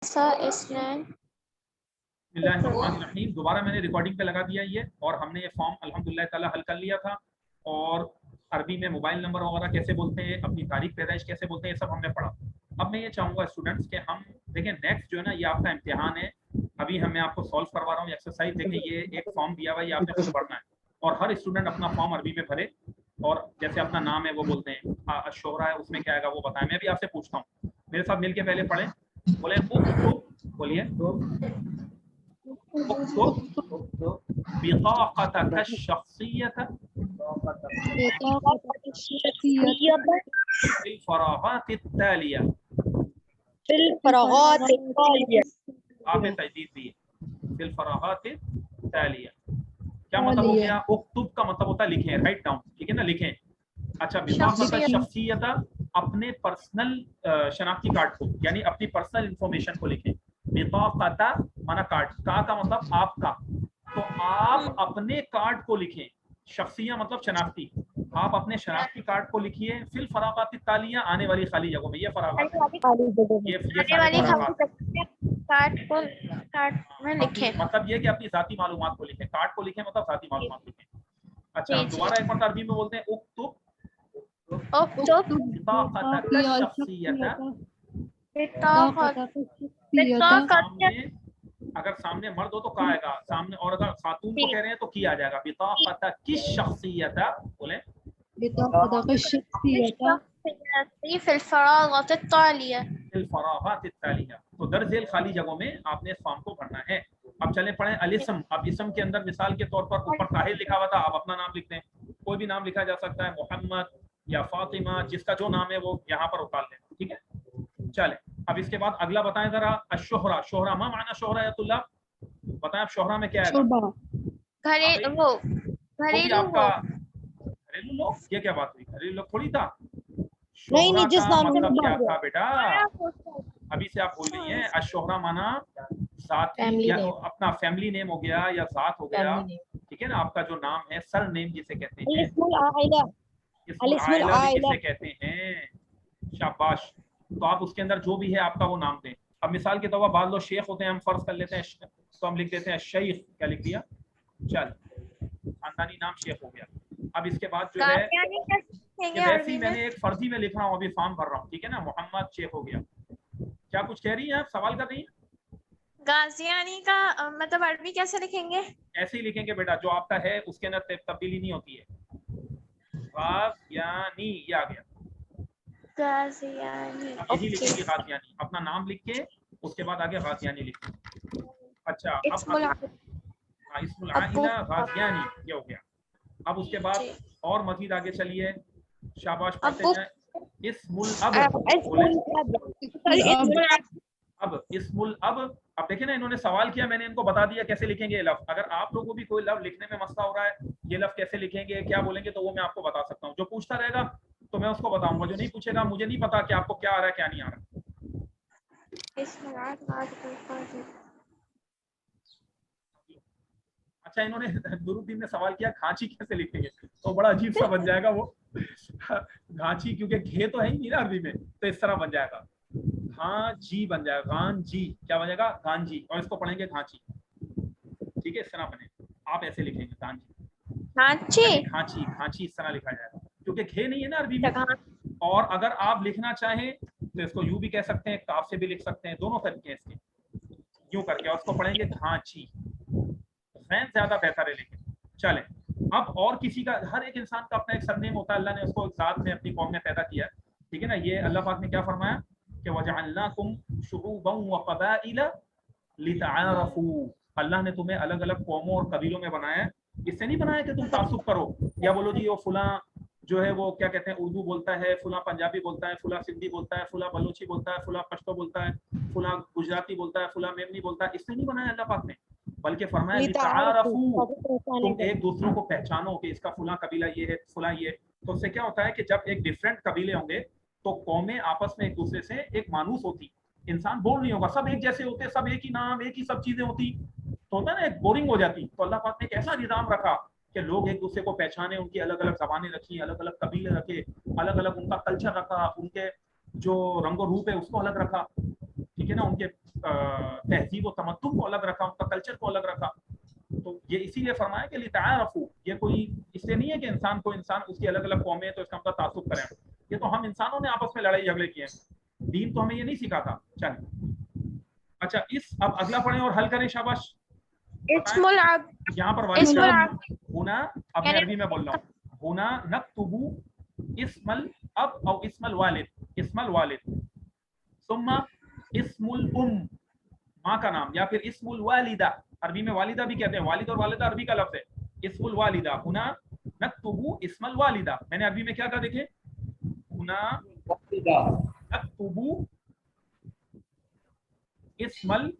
बिस्मिल्लाहिर्रहमानिर्रहीम। दोबारा मैंने रिकॉर्डिंग पे लगा दिया ये, और हमने ये फॉर्म अल्हम्दुलिल्लाह ताला हल कर लिया था, और अरबी में मोबाइल नंबर वगैरह कैसे बोलते हैं, अपनी तारीख पैदाइश कैसे बोलते हैं, ये सब हमने पढ़ा। अब मैं ये चाहूँगा स्टूडेंट्स के हम देखें नेक्स्ट जो है ना, ये आपका इम्तिहान है, अभी मैं आपको सॉल्व करवा रहा हूँ एक्सरसाइज। देखिए ये एक फॉर्म दिया हुआ है, ये आपने खुद भरना है, और हर स्टूडेंट अपना फॉर्म अरबी में भरे, और जैसे अपना नाम है वो बोलते हैं, शोहरा है उसमें क्या आएगा वो बताएं। मैं भी आपसे पूछता हूँ, मेरे साथ मिलके पहले पढ़ें, बोले बोलिए बिताक़तक अश-शख़्सिय्यत फिल फ़राग़ात अत-तालिया। आपने तजदीद दी फिल फ़राग़ात अत-तालिया, क्या मतलब हो गया? उक्तुब का मतलब होता है लिखें, राइट डाउन, ठीक है ना, लिखें। अच्छा, बिताक़तक अश-शख़्सिय्यत अपने पर्सनल शनाख्ती कार्ड को, यानी अपनी पर्सनल इंफॉर्मेशन को लिखें। बिताक़ता माना कार्ड, का मतलब आपका, तो आप अपने कार्ड को लिखें। शख्सिया मतलब शनाख्ती, आप अपने शनाख्ती कार्ड को लिखिए। फिल फ़राग़ात अत-तालिया आने वाली खाली जगहों में, ये फ़राग़ात है, ये सारे फ़राग़ात कार्ड में लिखें। मतलब ये कि अपनी ज़ाती मालूमात को लिखें, कार्ड को लिखें मतलब ज़ाती मालूमात लिखें। अच्छा, दोबारा एक बार अरबी में बोलते हैं, उक्तुब बिताक़तक अश-शख़्सिय्यत। अगर सामने मर्द हो तो का आएगा सामने, और अगर खातून को कह रहे हैं तो की आ जाएगा। बिताक़तक अश-शख़्सिय्यत बोले फिल फ़राग़ात अत-तालिया। तो दरजेल खाली जगहों में आपने इस फॉर्म को भरना है। अब चले पढ़ें अलिस्म। अब इसम के अंदर मिसाल के तौर पर ऊपर ताहिर लिखा हुआ था, आप अपना नाम लिखते हैं, कोई भी नाम लिखा जा सकता है, मोहम्मद या फातिमा, जिसका जो नाम है वो यहाँ पर उतार लें, ठीक है। चले अब इसके बाद अगला बताएं जरा, अश-शोहरा। शोहरा मा माना शोहरा या तुल्ला, बताएं आप शोहरा में क्या है? घरेलू आपका घरेलू लोग, ये क्या बात हुई? घरेलू लोग थोड़ी था। शोहरा का मतलब क्या था बेटा? अभी से आप भूल गई हैं। अश-शोहरा माना जाती, या अपना फैमिली नेम हो गया या जात हो गया, ठीक है ना, आपका जो नाम है, सर नेम जिसे कहते हैं, इस्मुल आइला भी जिसे कहते हैं। शाबाश। तो आप उसके अंदर जो भी है आपका वो नाम दें। अब मिसाल के तौर पर बाद लोग शेख होते हैं, हम फर्ज कर लेते हैं, तो हम लिख देते हैं शेख, क्या लिख दिया, चल खानदानी नाम शेख हो गया। अब इसके बाद जो है वैसे ही मैंने एक फर्जी में लिख रहा हूँ, अभी फॉर्म भर रहा हूँ, ठीक है ना, मोहम्मद शेख हो गया। क्या कुछ कह रही हैं आप, सवाल कर रही हैं? गाजियानी का मतलब अरबी कैसे लिखेंगे? ऐसे ही लिखेंगे बेटा, जो आपका है उसके अंदर तब्दीली नहीं होती है। गाजियानी ये आ गया, गाजियानी, यही लिखेंगे गाजियानी, अपना नाम लिख के उसके बाद आगे गाजियानी लिखें। अच्छा, अब इस्मुल आइला गाजियानी ये हो गया। अब उसके बाद और मजीद आगे चलिए, शाबाश, पढ़ते जाएं। इस्मुल अब इस्मुल अब देखें ना, इन्होंने सवाल किया, मैंने इनको बता दिया कैसे लिखेंगे लफ्ज। अगर आप लोगों को भी कोई लफ्ज लिखने में मसला हो रहा है, ये लफ्ज कैसे लिखेंगे, क्या बोलेंगे, तो वो मैं आपको बता सकता हूँ। जो पूछता रहेगा तो मैं उसको बताऊंगा, जो नहीं पूछेगा मुझे नहीं पता कि आपको क्या आ रहा है क्या नहीं आ रहा। अच्छा, इन्होंने नूरुद्दीन ने सवाल किया घांची कैसे लिखेंगे, तो बड़ा अजीब सा बन जाएगा वो घांची, क्योंकि घे तो है ही नहीं ना अरबी में, तो इस तरह बन जाएगा, घांची बन जाएगा, गांजी, क्या बन जाएगा, गांजी, और इसको पढ़ेंगे घांची, ठीक है, इस तरह बने, आप ऐसे लिखेंगे गांजी, घांची, घांची इस तरह लिखा जाएगा, क्योंकि घे नहीं है ना अरबी में। और अगर आप लिखना चाहें तो इसको यूं भी कह सकते हैं, काफ से भी लिख सकते हैं, दोनों तरीके हैं इसके, यूं करके, और उसको पढ़ेंगे घांची, ज्यादा बेहतर है। लेकिन चलें, अब और किसी का, हर एक इंसान का अपना एक सरनेम होता है, अल्लाह ने उसको जात में अपनी कौम में पैदा किया है, ठीक है ना। ये अल्लाह पाक ने क्या फरमाया कि वजअलनाकुम शुऊबन व क़बाइल लितआरफू, अल्लाह ने तुम्हें अलग अलग कौमों और कबीलों में बनाया है, इससे नहीं बनाया कि तुम तासुब करो, या बोलो जी वो फुला जो है वो क्या कहते हैं उर्दू बोलता है, फुला पंजाबी बोलता है, फुला सिंधी बोलता है, फुला बलोची बोलता है, फुला पश्तो बोलता है, फुला गुजराती बोलता है, फुला मेमनी बोलता है, इससे नहीं बनाया अल्लाह पाक ने, बल्कि फरमाया लितारफू, तुम एक दूसरों को पहचानो कि इसका फुला कबीला ये है, फुला ये। तो उससे क्या होता है कि जब एक डिफरेंट कबीले होंगे तो कौमें आपस में एक दूसरे से एक मानूस होती, इंसान बोर नहीं होगा, सब एक जैसे होते, सब एक ही नाम, एक ही सब चीजें होती, तो होता है ना, एक बोरिंग हो जाती। तो अल्लाह पाक ने एक ऐसा निजाम रखा कि लोग एक दूसरे को पहचाने, उनकी अलग अलग जबानें रखी, अलग अलग कबीले रखे, अलग अलग उनका कल्चर रखा, उनके जो रंगो रूप है उसको अलग रखा, ठीक ठीक है ना, उनके तहजीब व तमद्दुन को अलग रखा, उनका कल्चर को अलग रखा। तो ये इसीलिए फरमाया कि लितारफू, ये कोई इसलिए नहीं है कि इंसान को इंसान उसकी अलग अलग कौमें तो इसका मतलब तासुब करें, ये तो हम इंसानों ने आपस में लड़ाई झगड़े किए हैं, दीन तो हमें ये नहीं सिखा था। चलिए अच्छा, इस अब अगला पढ़ें और हल करें, शाबाश। यहाँ पर वालिद हुना, अब मैं अरबी में बोल रहा हूँ, हुना नक्तुबू इस्मल अब और इस्मल वालिद, सुम्मा इस्मुल माँ का नाम, या फिर इस्मुल वालिदा, अरबी में वालिदा भी कहते हैं, वालिद और वालिदा अरबी का लफ्ज है, इस्मुल वालिदा, हुना नक्तुबू इस्मल वालिदा। मैंने अरबी में क्या कहा देखें, हुना नक्तुबू इस्मल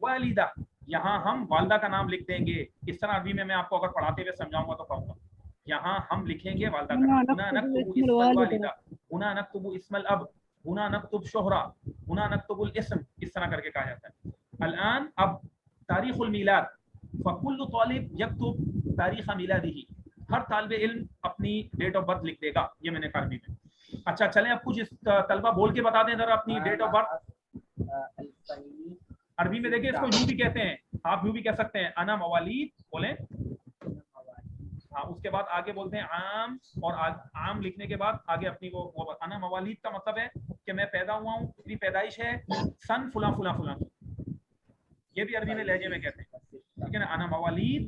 वालिदा, यहाँ हम वालिदा का नाम लिख देंगे। इस तरह अरबी में मैं आपको अगर पढ़ाते हुए समझाऊंगा तो कहूंगा, यहाँ हम लिखेंगे वालिदा का नाम, हुना नक्तुबू इस्मल वालिदा, हुना नक्तुबू इस्मल अब, हुना नक्तुब शोहरा, हुना नक्तुबुल इस्म, इस तरह करके कहा जाता है। अलान अब तारीखुल मिलाद, फकुल्लु तालिब यक्तुब तारीख मिलादिही, हर तालिब इल्म अपनी डेट ऑफ बर्थ लिख देगा, ये मैंने कहा अरबी में। अच्छा चलें अब कुछ तलबा बोल के बता दें जरा अपनी डेट ऑफ बर्थ। अरबी में देखिए इसको यूं भी कहते हैं, आप यूं भी कह सकते हैं, अना मवालीद बोलें, हाँ उसके बाद आगे बोलते हैं आम, और आम लिखने के बाद आगे अपनी वो अना मवालीद का मतलब है कि मैं पैदा हुआ हूँ, मेरी पैदाइश है सन फुला फुला फुला, ये भी अरबी में लहजे में कहते हैं, ठीक है ना। अना मवालीद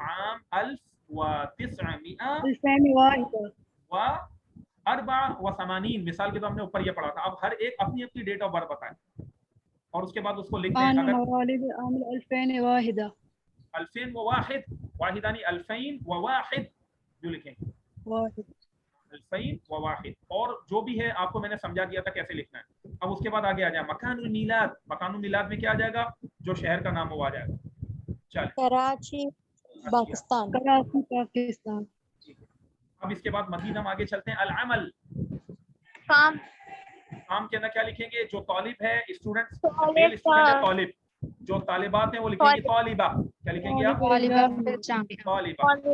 आम अल्फ व तिस्अमिआ व अरबा व समानीन, मिसाल के तो हमने ऊपर ये पढ़ा था। अब हर एक अपनी अपनी डेट ऑफ बर्थ बताए और उसके बाद उसको लिख दें। अल्फैन व वाहिद, वाहिदानी अल्फैन व वाहिद जो लिखेंगे, अल्फैन व वाहिद, और जो भी है आपको मैंने समझा दिया था कैसे लिखना है। अब उसके बाद आगे आ जाए मकानुल मिलाद, मकानुल मिलाद में क्या आ जाएगा, जो शहर का नाम वो आ जाएगा। चलिए कराची पाकिस्तान, कराची पाकिस्तान। अब इसके बाद मजीद हम आगे चलते हैं। अल अमल, काम, काम के अंदर क्या लिखेंगे, जो तालिब है, स्टूडेंट, मेल स्टूडेंट है तालिब, जो तालिबात हैं वो लिखेंगे तालिबा, क्या लिखेंगे आप,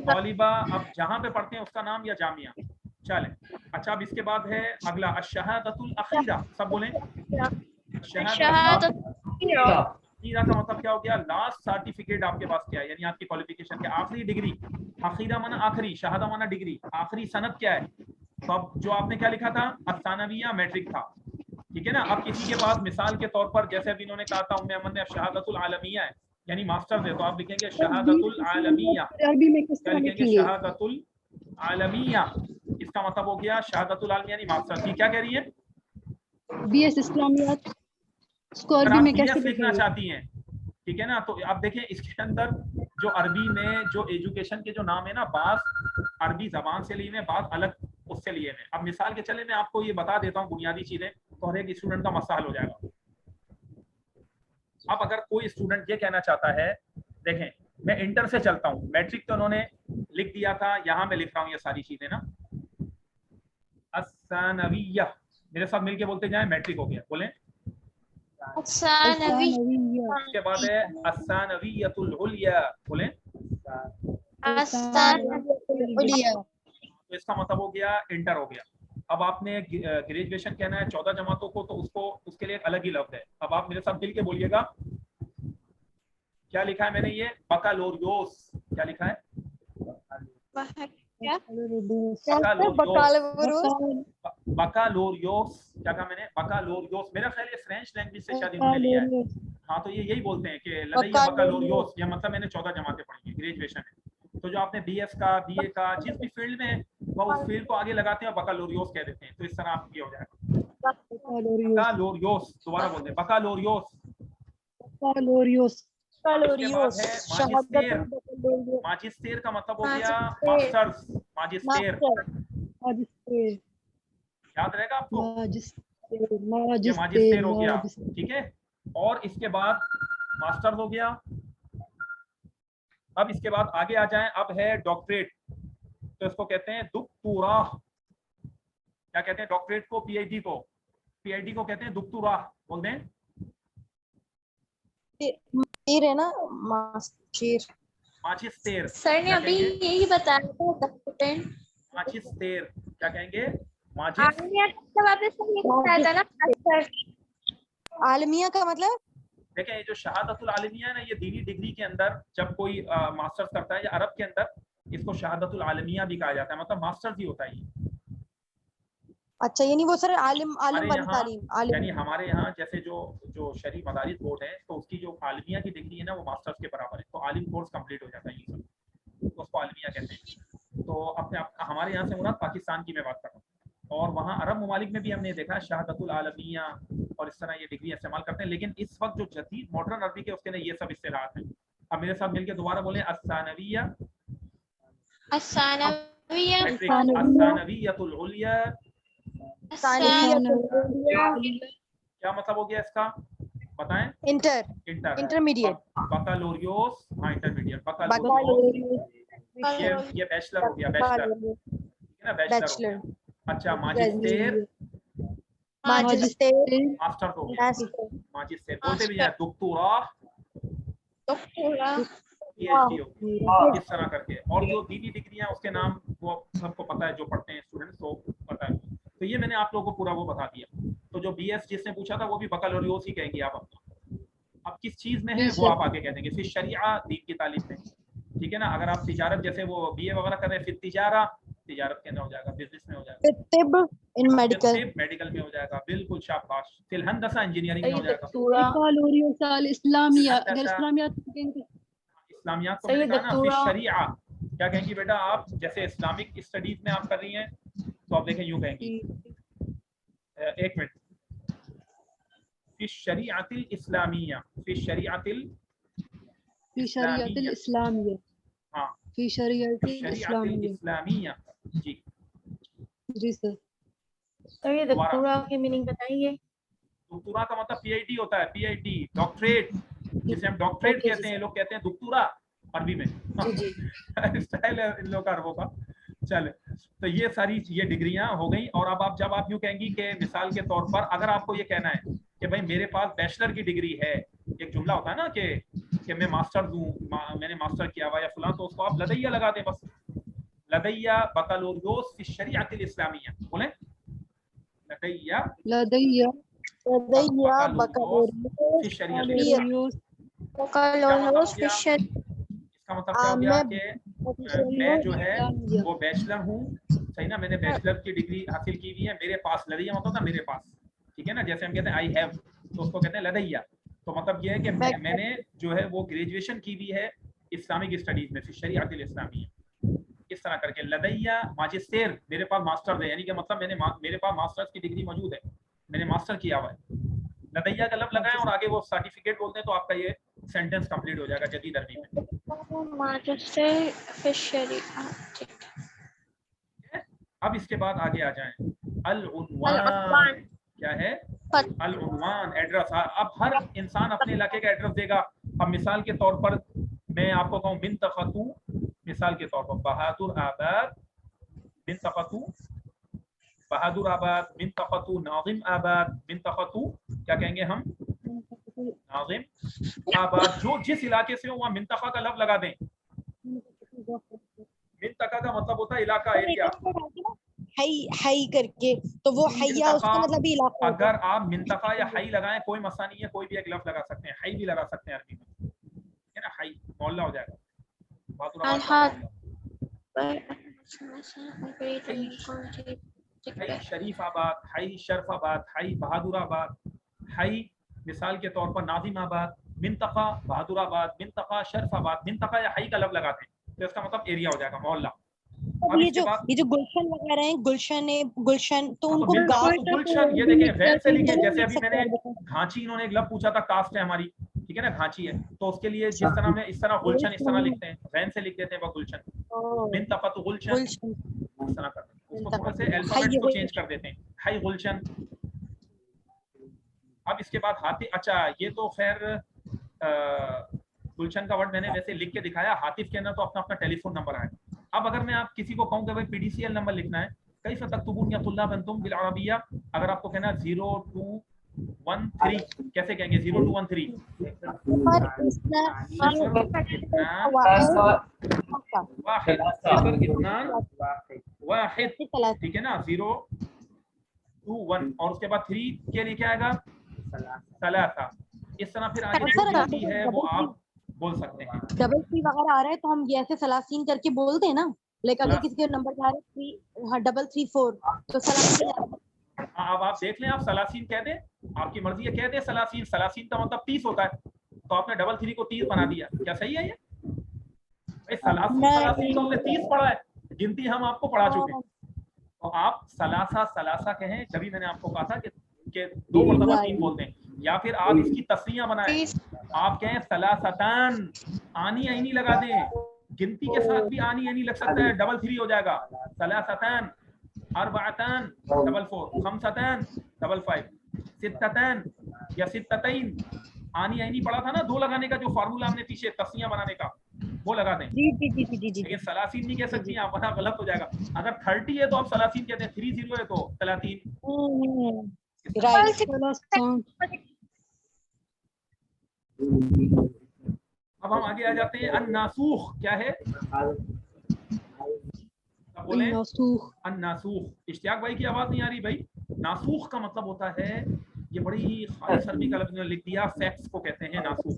तालिबा। अब जहाँ पे पढ़ते हैं उसका नाम या जामिया। चलें अच्छा, अब इसके बाद है अगला अश-शहादतुल अखीरा, सब बोलें शहादतुल अखीरा का मतलब क्या हो गया, लास्ट सर्टिफिकेट आपके पास क्या है, यानी आपकी क्वालिफिकेशन क्या, आखिरी डिग्री, अखीरा माना आखिरी, शहादा माना डिग्री, आखिरी सनद क्या है। तो अब जो आपने क्या लिखा था, अस-सानविया मैट्रिक था, ठीक है ना। अब किसी के पास मिसाल के तौर पर जैसे अभी इन्होंने कहा था उम्मे अमन ने शहादतुल आलमिया है, यानी मास्टर्स है, तो आप लिखेंगे शहादतुल आलमिया, अरबी में किस क्या तरह लिखेंगे, लिखेंगे? शहादतुल आलमिया, इसका मतलब हो गया शहादतुल आलमिया यानी मास्टर्स की। क्या कह रही है, बीएस इस्लामियात, इसको अरबी में कैसे लिखना लिखेंगे? चाहती हैं, ठीक है ना। तो आप देखें इसके अंदर जो अरबी में जो एजुकेशन के जो नाम है ना, बात अरबी जबान से लिए हैं, बात अलग उससे लिए हैं। अब मिसाल के चले मैं आपको ये बता देता हूँ बुनियादी चीजें, तो हर एक स्टूडेंट का मसला हल हो जाएगा। अब अगर कोई स्टूडेंट ये कहना चाहता है, देखें मैं इंटर से चलता हूँ, मैट्रिक तो उन्होंने लिख दिया था, यहाँ मैं लिख रहा हूँ ये सारी चीजें ना, अस-सानविया, मेरे साथ मिलके बोलते जाएं, मैट्रिक हो गया, बोलें उसके बाद है अस-सानवियतुल उलिया, बोलें तो इसका मतलब हो गया इंटर हो गया। अब आपने ग्रेजुएशन कहना है 14 जमातों को, तो उसको उसके लिए एक अलग ही लफ्ज है। अब आप मेरे साथ मिल के बोलिएगा, क्या लिखा है मैंने, ये बकालोरियोस, क्या लिखा है, बकालोरियोस, क्या कहा मैंने, बकालोरियोस, मेरा ख्याल है फ्रेंच लैंग्वेज से शायद इन्होंने लिया है। हाँ तो ये यही बोलते हैं कि लदैया बकालोरियोस, ये मतलब मैंने 14 जमातें पढ़ी हैं ग्रेजुएशन में। तो जो आपने बीएस का, बीए का, जिस भी फील्ड में वो उस फील्ड को आगे लगाते हैं और बकालोरियोस कह देते हैं, तो इस तरह आप ये हो जाएगा बकालोरियोस। दोबारा बोलते हैं बकालोरियोस। माजिस्टेर का मतलब हो गया मास्टर्स, माजिस्टेर याद रहेगा आपको, ये माजिस्टेर हो गया, ठीक है। और इसके बाद मास्टर्स हो गया। अब इसके बाद आगे आ जाएं, अब है डॉक्टरेट, तो इसको कहते हैं दुक्तुरा, क्या कहते हैं डॉक्टरेट को, पीएचडी को, पीएचडी को कहते हैं दुक्तुरा, बोल दें है ना, माजिस्टेर। सर ने अभी यही बताया था, माजिस्टेर क्या कहेंगे, عالمیہ کا مطلب دیکھیں یہ جو شہادت العالمیہ ہے نا یہ دینی ڈگری کے اندر جب کوئی ماسٹرز کرتا ہے یا عرب کے اندر اس کو شہادت العالمیہ بھی کہا جاتا ہے مطلب ماسٹرز ہی ہوتا ہے یہ. اچھا یعنی وہ سر عالم ہمارے والی یہاں تعلیم عالم یعنی ہمارے یہاں جیسے جو شرعی مدارس بورڈ ہے تو اس کی جو عالمیہ کی ڈگری ہے نا وہ ماسٹرز کے برابر ہے تو عالم کورس کمپلیٹ ہو جاتا ہے یہ سب تو اس کو عالمیہ کہتے ہیں. تو اپنے ہمارے یہاں سے مراد پاکستان کی میں بات کر رہا ہوں اور وہاں عرب ممالک میں بھی ہم نے دیکھا شہادت العالمیہ اور اس طرح یہ ڈگری استعمال کرتے ہیں. لیکن اس وقت جو جدید ماڈرن عربی کے اس کے یہ سب اصطلاحات ہیں. اب میرے ساتھ مل کے دوبارہ بولیں الثانویہ الثانویۃ العلیٰ. کیا مطلب ہو گیا اس کا بتائیں؟ انٹرمیڈیٹ بکالوریوس. ہاں انٹرمیڈیٹ بکالوریوس یہ بیچلر ہو گیا بیچلر. اچھا ماجسٹر ماسٹر ہو گیا ماجسٹر بولتے بھی ہیں دکتورا پی ایچ ڈی ہو گیا اس طرح کر کے. اور جو دینی ڈگریاں اس کے نام وہ سب کو پتہ ہے جو پڑھتے ہیں اسٹوڈنٹس کو پتہ ہے. تو یہ میں نے آپ لوگوں کو پورا وہ بتا دیا. تو جو بی ایس جس نے پوچھا تھا وہ بھی بکالوریوس ہی کہیں گے آپ اپنا. اب کس چیز میں ہے وہ آپ آگے کہہ دیں گے. پھر شریعہ دین کی تعلیم میں ٹھیک ہے نا. اگر آپ تجارت جیسے وہ بی اے وغیرہ کر رہے ہیں پھر تجارت کے اندر ہو جائے گا بزنس میں ہو جائے گا طب ان میڈیکل میں ہو جائے گا. بالکل شاباش. پھر الہندسہ انجینئرنگ میں ہو جائے گا. بکالوریوس الاسلامیات اگر اسلامیات اسلامیات کو میں نے کہا نا. پھر شریعہ کیا کہیں گی بیٹا آپ جیسے اسلامک اسٹڈیز میں آپ کر رہی ہیں تو آپ دیکھیں یوں کہیں گی ایک منٹ. فی الشریعۃ الاسلامیہ فی شریعۃ الاسلامیہ ہاں فی شریعت الاسلامیہ. جی جی سر. تو یہ دکتورا کی میننگ بتائیے. دکتورا کا مطلب پی ایچ ڈی ہوتا ہے. پی ایچ ڈی ڈاکٹریٹ جسے ہم ڈاکٹریٹ کہتے ہیں. لوگ کہتے ہیں دکتورا عربی میں اسٹائل ہے ان لوگوں کا عربوں کا. چلے تو یہ ساری یہ ڈگریاں ہو گئیں. اور اب آپ جب آپ یوں کہیں گی کہ مثال کے طور پر اگر آپ کو یہ کہنا ہے کہ بھائی میرے پاس بیچلر کی ڈگری ہے ایک جملہ ہوتا ہے نا کہ میں ماسٹر ہوں میں نے ماسٹر کیا ہوا یا فلاں تو اس کو آپ لدیہ لگا دیں بس. لدیہ بکالوریوس فی الشریعۃ الاسلامیہ بولیں لدیہ بکالوریوس فی الشریعۃ. اس کا مطلب کیا ہو گیا کہ میں جو ہے وہ بیچلر ہوں صحیح نا. میں نے بیچلر کی ڈگری حاصل کی ہوئی ہے. میرے پاس لدیہ مطلب نا میرے پاس ٹھیک ہے نا. جیسے ہم کہتے ہیں آئی ہیو تو اس کو کہتے ہیں لدیہ. تو مطلب یہ ہے کہ میں نے جو ہے وہ گریجویشن کی ہوئی ہے اسلامک اسٹڈیز میں فی الشریعۃ الاسلامیہ. اس طرح کر کے لدیہ ماجسٹر میرے پاس ماسٹر ہے یعنی کہ مطلب میرے پاس ماسٹرز کی ڈگری موجود ہے میں نے ماسٹر کیا ہوا ہے. لدیہ کا لفظ لگائیں اور آگے وہ سرٹیفکیٹ بولتے ہیں تو آپ کا یہ سینٹینس کمپلیٹ ہو جائے گا جدید عربی میں. اب اس کے بعد آگے آ جائیں. العنوان کیا ہے؟ العنوان ایڈریس. اب ہر انسان اپنے علاقے کا ایڈریس دے گا. اب مثال کے طور پر میں آپ کو کہوں منطقۃ مثال کے طور پر بہادر آباد منطقۃ بہادر آباد منطقۃ ناظم آباد منطقۃ کیا کہیں گے ہم ناظم آباد. جو جس علاقے سے ہو وہاں منطقہ کا لفظ لگا دیں. منطقہ کا مطلب ہوتا ہے علاقہ ایریا. ہائی کر کے تو وہ حیا اس کا مطلب علاقہ. اگر آپ منطقہ یا حی لگائیں کوئی مسئلہ نہیں ہے. کوئی بھی ایک لفظ لگا سکتے ہیں. حی بھی لگا سکتے ہیں عربی میں ہے نا. حی محلہ ہو جائے گا. حی شریف آباد حی شرف آباد حی بہادر آباد حی مثال کے طور پر ناظم آباد منطقہ بہادر آباد منطقہ شرف آباد. منطقہ یا حی کا لفظ لگاتے ہیں تو اس کا مطلب ایریا ہو جائے گا محلہ. یہ جو گلشن وغیرہ ہیں گلشن تو ان کو گلشن یہ دیکھیں وین سے لکھیں. جیسے ابھی میں نے گھانچی انہوں نے ایک لفظ پوچھا تھا کاسٹ ہے ہماری ٹھیک ہے نا گھانچی ہے تو اس کے لیے جس طرح میں اس طرح گلشن اس طرح لکھتے ہیں وین سے لکھ دیتے ہیں وہ گلشن. منطقہ تو گلشن اس طرح کرتے ہیں. اس کو تھوڑا سے الفابیٹ کو چینج کر دیتے ہیں. ہائی گلشن. اب اس کے بعد ہاتھی. اچھا یہ تو خیر گلشن کا ورڈ میں نے ویسے لکھ کے دکھایا. ہاتف کے اندر تو اپنا اپنا ٹیلی فون نمبر آئے. اب اگر میں آپ کسی کو کہوں کہ بھائی P D C L number لکھنا ہے کیف تکتبون یا طلاب انتم بالعربیہ اگر آپ کو کہنا 0213 کیسے کہیں گے 0213 واحد ٹھیک ہے نا 021 اور اس کے بعد 3 کے لیے کیا آئے گا सलासा, इस तरह फिर आगे जो गिनती है वो आप बोल सकते हैं। डबल 3 वगैरह आ रहा है तो हम ये ऐसे सलासीन करके बोलते हैं ना, लाइक अगर किसी के नंबर आ रहा है 3 हाँ डबल 3 4 तो सलासीन। हाँ, अब आप देख लें, आप सलासीन कह दें, आपकी मर्जी है, कह दें सलासीन। सलासीन का मतलब 30 होता है, तो आपने डबल 3 को 30 बना दिया, क्या सही है ये? भाई सलासीन तो हमने 30 पढ़ा है, गिनती हम आपको पढ़ा चुके हैं। तो आप सलासा सलासा कहें, जभी मैंने आपको कहा था कि 2 मरतबा 3 बोलते हैं, या फिर आप इसकी तस्नीया बनाएं, आप कहें सलासतान, आनी आईनी लगा दें, गिनती के साथ भी आनी आईनी लग सकता है, डबल 3 हो जाएगा। सलासतान, अरबातान डबल 4, खमसतान डबल 5, सित्ततान या सित्ततैन, आनी आईनी पढ़ा था ना 2 लगाने का, जो फार्मूला हमने पीछे तस्नीया बनाने का, वो लगा दें। जी जी जी जी जी। लेकिन सलासीन नहीं कह सकती आप, वरना गलत हो जाएगा। अगर 30 है तो आप सलासीन कहते हैं, 30 है तो सलातीन। अब हम आगे आ जाते हैं, अन्नासूख क्या है? बोले अन्नासूख। इश्तियाक भाई की आवाज नहीं आ रही भाई। नासूख का मतलब होता है, ये बड़ी ही खालिस अरबी का लफ्ज लिख दिया, फैक्स को कहते हैं नासूख,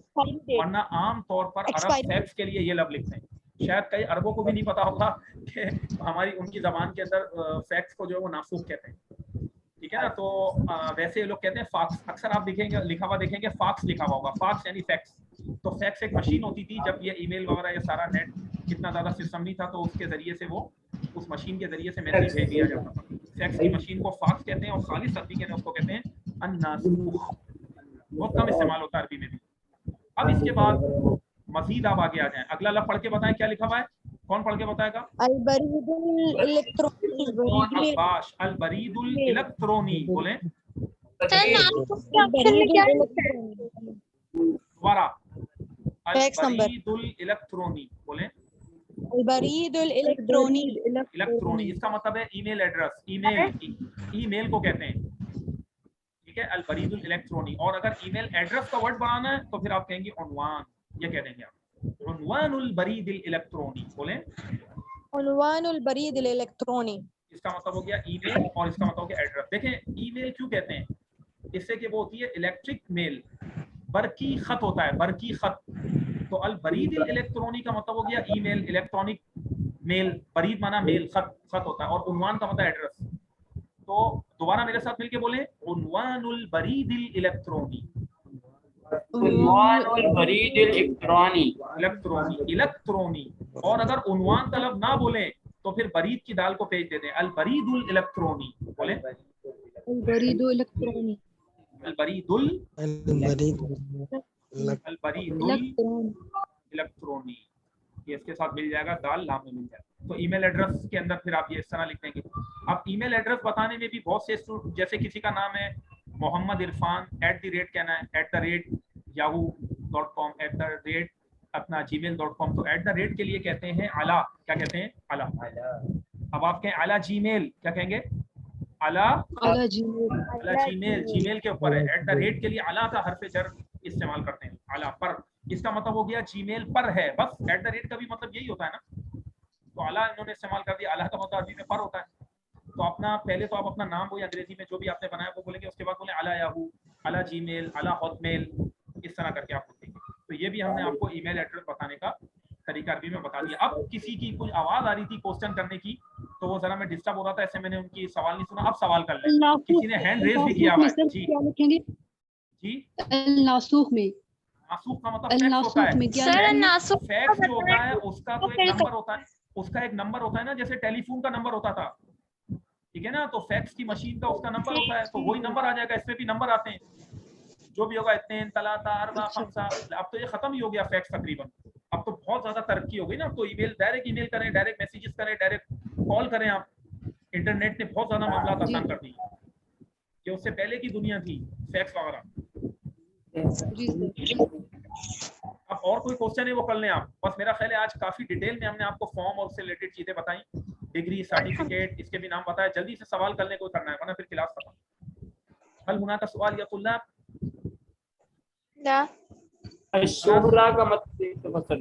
वरना आम तौर पर अरब फैक्स के लिए ये लफ्ज लिखते हैं। शायद कई अरबों को भी नहीं पता होगा कि हमारी उनकी जबान के अंदर फैक्स को जो है वो नासूख कहते हैं, ठीक है ना। तो वैसे लोग कहते हैं फाक्स, अक्सर आप दिखेंगे लिखा हुआ देखेंगे फाक्स लिखा हुआ होगा, फाक्स यानी फैक्स। तो फैक्स एक मशीन होती थी, जब ये ईमेल वगैरह ये सारा नेट इतना ज़्यादा सिस्टम नहीं था, तो उसके ज़रिए से वो उस मशीन के ज़रिए से मैसेज भेज दिया जाता था। फैक्स की मशीन को फाक्स कहते हैं, और खालिस अरबी के अंदर उसको कहते हैं अन्नासूख। बहुत कम इस्तेमाल होता है अरबी में भी। अब इसके बाद मजीद आप आगे आ जाएं, अगला लफ्ज़ पढ़ के बताएं क्या लिखा हुआ है, कौन पढ़ के बताएगा? अलबरीदुल इलेक्ट्रॉनी। अलबरीदुल इलेक्ट्रॉनी बोलें दोबारा, अलबरीदुल इलेक्ट्रॉनी बोलें। अलबरीदुल इलेक्ट्रॉनी। इलेक्ट्रॉनी इसका मतलब है ईमेल एड्रेस, ईमेल को कहते हैं, ठीक है, अलबरीदुल इलेक्ट्रॉनी। और अगर ईमेल एड्रेस का वर्ड बनाना है तो फिर आप कहेंगे उन्वान, ये कह देंगे आप, उन्वानुल बरीदिल इलेक्ट्रॉनी बोलें। उन्वानुल बरीदिल इलेक्ट्रॉनी, इसका मतलब हो गया ईमेल, और इसका मतलब हो गया एड्रेस। देखें ईमेल क्यों कहते हैं, इससे कि वो होती है इलेक्ट्रिक मेल, बरकी खत होता है, बरकी खत। तो अल बरीदिल इलेक्ट्रॉनी का मतलब हो गया ईमेल, इलेक्ट्रॉनिक मेल, बरीद माना मेल, खत खत होता है, और उन्वान का मतलब एड्रेस। तो दोबारा मेरे साथ मिलके बोले, उन्वानुल बरीदिल इलेक्ट्रॉनी, उन्वानुल बरीदिल इलेक्ट्रॉनी। और अगर उन्वान का लफ्ज ना बोले तो फिर बरीद की दाल को पेश दे दें, अल बरीदुल इलेक्ट्रॉनी बोले, अल बरीदुल इलेक्ट्रॉनी, अल बरीदुल इलेक्ट्रॉनी, ये इसके साथ मिल जाएगा, दाल लाम में मिल जाएगा। तो ईमेल एड्रेस के अंदर फिर आप ये इस तरह लिख देंगे। अब ईमेल एड्रेस बताने में भी बहुत से, जैसे किसी का नाम है मोहम्मद इरफान @ कहना है, @yahoo.com, अपना gmail.com, तो @ के लिए कहते हैं अला, क्या कहते हैं अला। अब आप कहें अला जीमेल, क्या कहेंगे अला जीमेल, जीमेल के ऊपर है, @ के लिए अला का हरफ जर इस्तेमाल करते हैं, अला पर, इसका मतलब हो गया जीमेल पर है, बस @ का भी मतलब यही होता है ना, तो अला इन्होंने इस्तेमाल कर दिया, अला का मतलब अरबी में पर होता है। तो अपना पहले तो आप अपना नाम वो अंग्रेजी में जो भी आपने बनाया वो बोलेंगे, उसके बाद बोले अला याहू, अला जीमेल, अला हॉटमेल, इस तरह करके आप बोलेंगे। तो ये भी हमने आपको ईमेल एड्रेस बताने का तरीका अरबी में बता दिया। अब किसी की कोई आवाज आ रही थी क्वेश्चन करने की, तो वो जरा मैं डिस्टर्ब हो रहा था, ऐसे मैंने उनकी सवाल नहीं सुना। अब सवाल कर लें, किसी ने हैंड रेज भी किया हुआ है जी जी। नासूख में, नासूख का मतलब फैक्स होता है सर, नासूख फैक्स जो होता है उसका तो एक नंबर होता है, उसका एक नंबर होता है ना, जैसे टेलीफोन का नंबर होता था, ठीक है ना, तो फैक्स की मशीन का उसका नंबर होता है, तो वही नंबर आ जाएगा, इसमें भी नंबर आते हैं, जो भी होगा, इत्नीन, तलाता, अरबा, खमसा। अब तो ये खत्म ही हो गया फैक्स तकरीबन, अब तो बहुत ज्यादा तरक्की हो गई ना, अब तो ईमेल, डायरेक्ट ईमेल करें, डायरेक्ट मैसेजेस करें, डायरेक्ट कॉल करें आप, इंटरनेट ने बहुत ज्यादा मामला आसान कर दिए, कि उससे पहले की दुनिया थी फैक्स वगैरह। अब और कोई क्वेश्चन है वो कर लें आप, बस मेरा ख्याल है आज काफी डिटेल में हमने आपको फॉर्म और उससे रिलेटेड चीजें बताई, डिग्री, सर्टिफिकेट, इसके भी नाम बताया। जल्दी से सवाल करने को करना है, वरना फिर क्लास खत्म। हल हुना का सवाल या तुल्लाब? शोहरा का मतलब,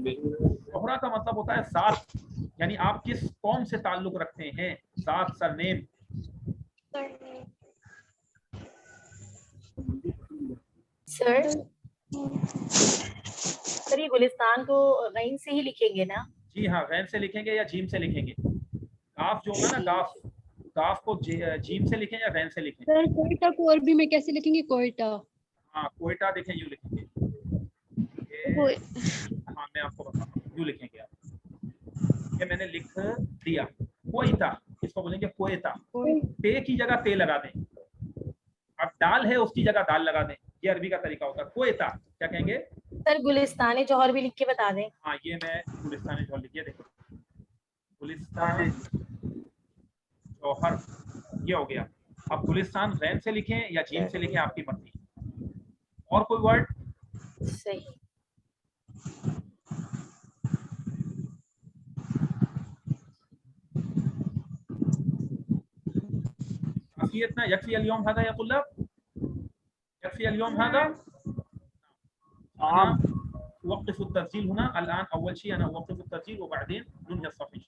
शोहरा का मतलब होता है जात, यानी आप किस कौम से ताल्लुक रखते हैं, जात, सरनेम। سر یہ گلستان کو غین سے ہی لکھیں گے نا؟ جی ہاں غین سے لکھیں گے یا جیم سے لکھیں گے. گاف جو ہوگا نا گاف گاف کو جیم سے لکھیں یا غین سے لکھیں. سر کوئٹہ کو عربی میں کیسے لکھیں گے؟ کوئٹہ. ہاں کوئٹہ دیکھیں یوں لکھیں گے. ہاں میں آپ کو بتاتا ہوں یوں لکھیں گے آپ. یہ میں نے لکھ دیا کوئٹہ, اس کو بولیں گے کوئٹہ. تے کی جگہ تے لگا دیں. اب دال ہے اس کی جگہ دال لگا دیں. یہ عربی کا طریقہ ہوتا ہے. کوئٹہ کیا کہیں گے؟ سر گلستان جوہر بھی لکھ کے بتا دیں. ہاں یہ میں گلستان جوہر لکھیے دیکھو گلستان جوہر یہ ہو گیا. اب گلستان غین سے لکھیں یا جیم سے لکھیں آپ کی مرضی. اور کوئی ورڈ؟ صحیح. كافيتنا يكفي اليوم هذا يا طلاب؟ يكفي اليوم هذا؟ أنا أوقف التسجيل هنا الآن. أول شيء أنا أوقف التسجيل وبعدين ننهي الصف إن شاء الله.